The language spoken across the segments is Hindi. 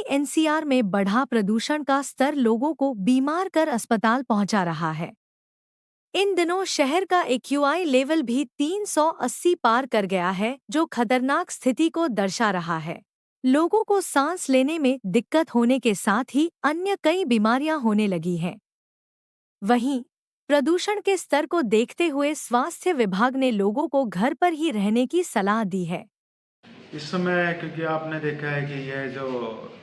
एनसीआर में बढ़ा प्रदूषण का स्तर लोगों को बीमार कर अस्पताल पहुंचा रहा है। इन दिनों शहर का एक्यूआई लेवल भी 380 पार कर गया है, जो खतरनाक स्थिति को दर्शा रहा है। लोगों को सांस लेने में दिक्कत होने के साथ ही अन्य कई बीमारियां होने लगी हैं। वहीं प्रदूषण के स्तर को देखते हुए स्वास्थ्य विभाग ने लोगों को घर पर ही रहने की सलाह दी है। इस समय क्योंकि आपने देखा है कि यह जो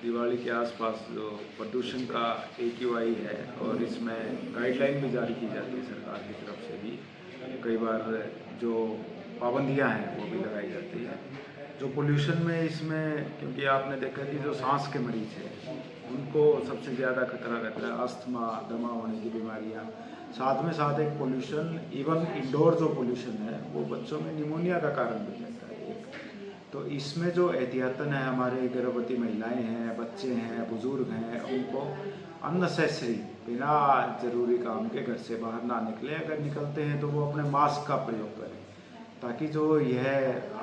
दिवाली के आसपास जो प्रदूषण का AQI है और इसमें गाइडलाइन भी जारी की जाती है सरकार की तरफ से भी, कई बार जो पाबंदियां हैं वो भी लगाई जाती है। जो पोल्यूशन में इसमें क्योंकि आपने देखा कि जो सांस के मरीज हैं उनको सबसे ज़्यादा खतरा रहता है, अस्थमा, दमा होने की बीमारियाँ। साथ में साथ एक पोल्यूशन, इवन इंडोर जो पोल्यूशन है वो बच्चों में निमोनिया का कारण बन जाता है। तो इसमें जो एहतियातन है, हमारे गर्भवती महिलाएं हैं, बच्चे हैं, बुजुर्ग हैं, उनको अननेसेसरी बिना ज़रूरी काम के घर से बाहर ना निकलें। अगर निकलते हैं तो वो अपने मास्क का प्रयोग करें, ताकि जो यह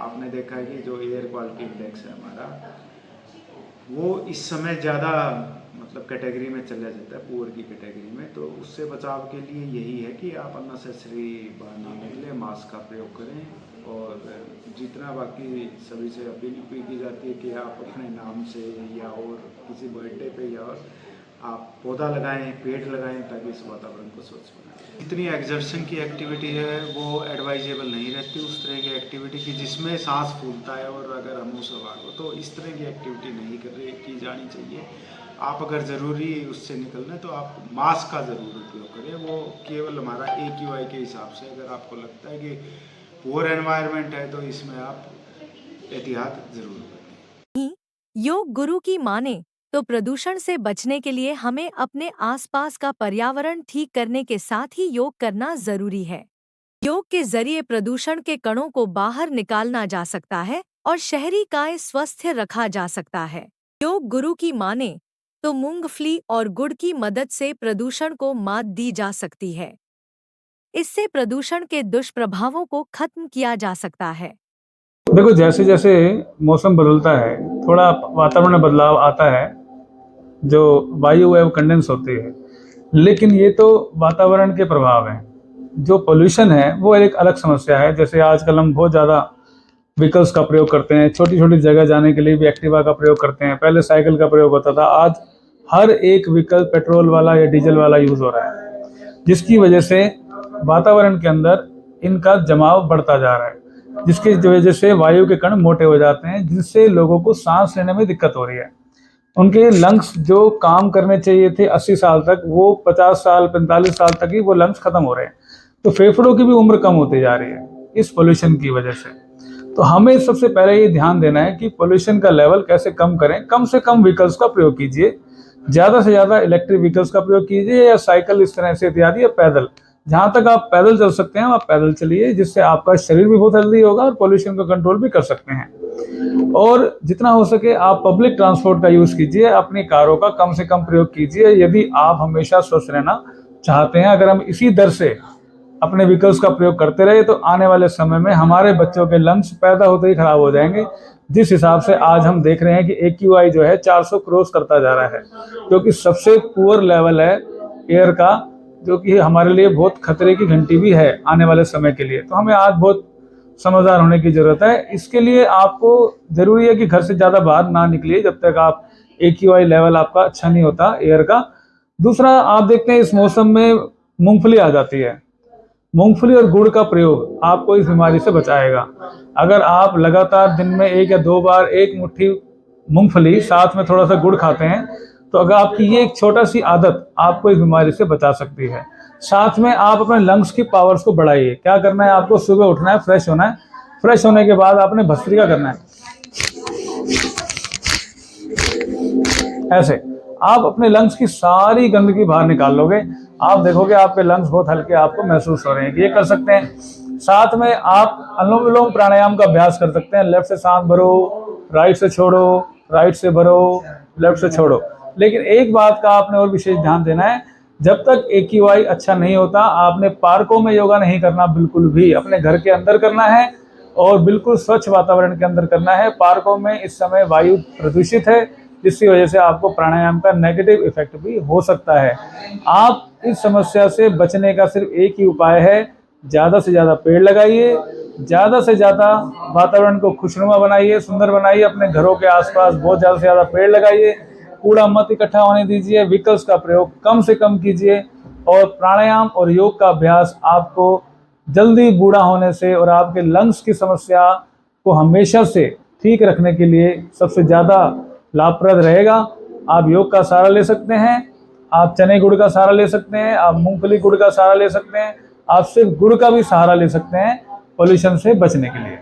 आपने देखा है कि जो एयर क्वालिटी इंडेक्स है हमारा, वो इस समय ज़्यादा मतलब कैटेगरी में चला जाता है, पुअर की कैटेगरी में। तो उससे बचाव के लिए यही है कि आप अननेसेसरी बाहर ना निकलें, मास्क का प्रयोग करें। और जितना बाकी सभी से अपील भी की जाती है कि आप अपने नाम से या और किसी बर्थडे पे या और आप पौधा लगाएं, पेड़ लगाएं, ताकि इस वातावरण को स्वच्छ बनाएं। इतनी एक्सर्शन की एक्टिविटी है वो एडवाइजेबल नहीं रहती, उस तरह की एक्टिविटी की जिसमें सांस फूलता है और अगर हम सवार हो, तो इस तरह की एक्टिविटी नहीं की जानी चाहिए। आप अगर ज़रूरी उससे निकलना है तो आप मास्क का ज़रूर उपयोग करें, वो केवल हमारा AQI के हिसाब से। अगर आपको लगता है कि पुअर एनवायरनमेंट है तो इसमें आप एहतियात ज़रूर करें। योग गुरु की माने तो प्रदूषण से बचने के लिए हमें अपने आसपास का पर्यावरण ठीक करने के साथ ही योग करना जरूरी है। योग के जरिए प्रदूषण के कणों को बाहर निकालना जा सकता है और शहरी काय स्वस्थ रखा जा सकता है। योग गुरु की माने तो मूंगफली और गुड़ की मदद से प्रदूषण को मात दी जा सकती है। इससे प्रदूषण के दुष्प्रभावों को खत्म किया जा सकता है। देखो, जैसे जैसे मौसम बदलता है, थोड़ा वातावरण में बदलाव आता है, जो वायु है वो कंडेंस होती है, लेकिन ये तो वातावरण के प्रभाव हैं। जो पोल्यूशन है वो एक अलग समस्या है। जैसे आजकल हम बहुत ज़्यादा व्हीकल्स का प्रयोग करते हैं, छोटी छोटी जगह जाने के लिए भी एक्टिवा का प्रयोग करते हैं। पहले साइकिल का प्रयोग होता था, आज हर एक व्हीकल पेट्रोल वाला या डीजल वाला यूज़ हो रहा है, जिसकी वजह से वातावरण के अंदर इनका जमाव बढ़ता जा रहा है, जिसकी वजह से वायु के कण मोटे हो जाते हैं, जिससे लोगों को सांस लेने में दिक्कत हो रही है। उनके लंग्स जो काम करने चाहिए थे 80 साल तक, वो 50 साल 45 साल तक ही वो लंग्स खत्म हो रहे हैं। तो फेफड़ों की भी उम्र कम होती जा रही है इस पोल्यूशन की वजह से। तो हमें सबसे पहले ये ध्यान देना है कि पोल्यूशन का लेवल कैसे कम करें। कम से कम व्हीकल्स का प्रयोग कीजिए, ज़्यादा से ज़्यादा इलेक्ट्रिक व्हीकल्स का प्रयोग कीजिए, या साइकिल इस तरह से इत्यादि, या पैदल। जहाँ तक आप पैदल चल सकते हैं आप पैदल चलिए, जिससे आपका शरीर भी बहुत हेल्दी होगा और पोल्यूशन को कंट्रोल भी कर सकते हैं। और जितना हो सके आप पब्लिक ट्रांसपोर्ट का यूज़ कीजिए, अपनी कारों का कम से कम प्रयोग कीजिए, यदि आप हमेशा स्वस्थ रहना चाहते हैं। अगर हम इसी दर से अपने व्हीकल्स का प्रयोग करते रहे तो आने वाले समय में हमारे बच्चों के लंग्स पैदा होते ही खराब हो जाएंगे। जिस हिसाब से आज हम देख रहे हैं कि AQI जो है 400 क्रॉस करता जा रहा है, जो कि सबसे पुअर लेवल है एयर का, जो कि हमारे लिए बहुत खतरे की घंटी भी है आने वाले समय के लिए। तो हमें आज बहुत समझदार होने की ज़रूरत है। इसके लिए आपको ज़रूरी है कि घर से ज़्यादा बाहर ना निकलिए जब तक आप AQI लेवल आपका अच्छा नहीं होता एयर का। दूसरा, आप देखते हैं इस मौसम में मूंगफली आ जाती है। मूंगफली और गुड़ का प्रयोग आपको इस बीमारी से बचाएगा। अगर आप लगातार दिन में 1 या 2 बार एक मुट्ठी मूंगफली साथ में थोड़ा सा गुड़ खाते हैं, तो अगर आपकी ये एक छोटा सी आदत आपको इस बीमारी से बचा सकती है। साथ में आप अपने लंग्स की पावर्स को बढ़ाइए। क्या करना है, आपको सुबह उठना है, फ्रेश होना है, फ्रेश होने के बाद आपने भस्त्रिका करना है, ऐसे आप अपने लंग्स की सारी गंदगी बाहर निकाल लोगे। आप देखोगे आपके लंग्स बहुत हल्के आपको महसूस हो रहे हैं। ये कर सकते हैं। साथ में आप अनुलोम विलोम प्राणायाम का अभ्यास कर सकते हैं। लेफ्ट से सांस भरो, राइट से छोड़ो, राइट से भरो, लेफ्ट से छोड़ो। लेकिन एक बात का आपने और विशेष ध्यान देना है, जब तक AQI अच्छा नहीं होता आपने पार्कों में योगा नहीं करना, बिल्कुल भी अपने घर के अंदर करना है और बिल्कुल स्वच्छ वातावरण के अंदर करना है। पार्कों में इस समय वायु प्रदूषित है, जिसकी वजह से आपको प्राणायाम का नेगेटिव इफेक्ट भी हो सकता है। आप इस समस्या से बचने का सिर्फ एक ही उपाय है, ज़्यादा से ज़्यादा पेड़ लगाइए, ज़्यादा से ज़्यादा वातावरण को खुशनुमा बनाइए, सुंदर बनाइए। अपने घरों के आसपास बहुत ज़्यादा से ज़्यादा पेड़ लगाइए, कूड़ा मत इकट्ठा होने दीजिए, व्हीकल्स का प्रयोग कम से कम कीजिए और प्राणायाम और योग का अभ्यास आपको जल्दी बूढ़ा होने से और आपके लंग्स की समस्या को हमेशा से ठीक रखने के लिए सबसे ज़्यादा लाभप्रद रहेगा। आप योग का सहारा ले सकते हैं, आप चने गुड़ का सहारा ले सकते हैं, आप मूंगफली गुड़ का सहारा ले सकते हैं, आप सिर्फ गुड़ का भी सहारा ले सकते हैं पोल्यूशन से बचने के लिए।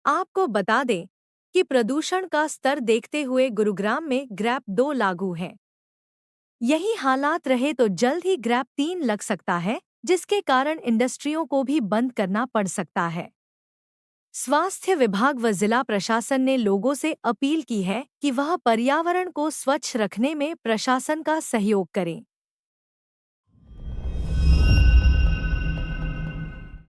आपको बता दें कि प्रदूषण का स्तर देखते हुए गुरुग्राम में ग्रैप 2 लागू है। यही हालात रहे तो जल्द ही ग्रैप 3 लग सकता है, जिसके कारण इंडस्ट्रियों को भी बंद करना पड़ सकता है। स्वास्थ्य विभाग व जिला प्रशासन ने लोगों से अपील की है कि वह पर्यावरण को स्वच्छ रखने में प्रशासन का सहयोग करें।